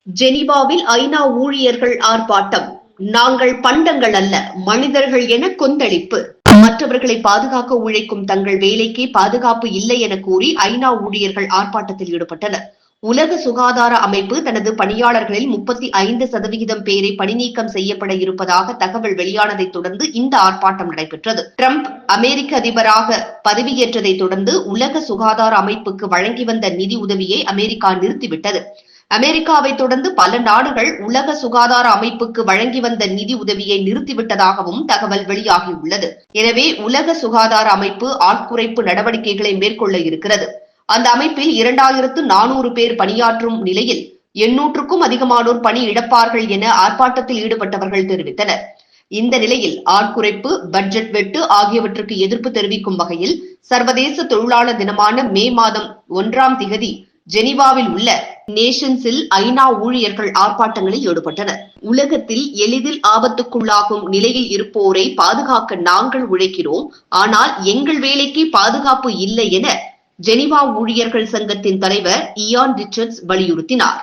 ஜெனீவாவில் ஐநா ஊழியர்கள் ஆர்ப்பாட்டம். நாங்கள் பண்டங்கள் அல்ல, மனிதர்கள் என கொந்தளிப்பு. மற்றவர்களை பாதுகாக்க உழைக்கும் தங்கள் வேலைக்கே பாதுகாப்பு இல்லை என கூறி ஐநா ஊழியர்கள் ஆர்ப்பாட்டத்தில் ஈடுபட்டனர். உலக சுகாதார அமைப்பு தனது பணியாளர்களில் 35% பேரை பணிநீக்கம் செய்யப்பட இருப்பதாக தகவல் வெளியானதைத் தொடர்ந்து இந்த ஆர்ப்பாட்டம் நடைபெற்றது. டிரம்ப் அமெரிக்க அதிபராக பதவியேற்றதைத் தொடர்ந்து உலக சுகாதார அமைப்புக்கு வழங்கி வந்த நிதி உதவியை அமெரிக்கா நிறுத்திவிட்டது. அமெரிக்காவை தொடர்ந்து பல நாடுகள் உலக சுகாதார அமைப்புக்கு வழங்கி வந்த நிதி உதவியை நிறுத்திவிட்டதாகவும் தகவல் வெளியாகியுள்ளது. எனவே உலக சுகாதார அமைப்பு ஆட்குறைப்பு நடவடிக்கைகளை மேற்கொள்ள இருக்கிறது. அந்த அமைப்பில் 2400 பேர் பணியாற்றும் நிலையில் 800க்கும் அதிகமானோர் பணி இழப்பார்கள் என ஆர்ப்பாட்டத்தில் ஈடுபட்டவர்கள் தெரிவித்தனர். இந்த நிலையில் ஆட்குறைப்பு, பட்ஜெட் வெட்டு ஆகியவற்றுக்கு எதிர்ப்பு தெரிவிக்கும் வகையில் சர்வதேச தொழிலாளர் தினமான மே மாதம் 1ஆம் திகதி ஜெனீவாவில் உள்ள நேஷன்ஸில் ஐநா ஊழியர்கள் ஆர்ப்பாட்டங்களில் ஈடுபட்டனர். உலகத்தில் எளிதில் ஆபத்துக்குள்ளாகும் நிலையில் இருப்போரை பாதுகாக்க நாங்கள் உழைக்கிறோம், ஆனால் எங்கள் வேலைக்கு பாதுகாப்பு இல்லை என ஜெனீவா ஊழியர்கள் சங்கத்தின் தலைவர் இயான் ரிச்சர்ட்ஸ் வலியுறுத்தினார்.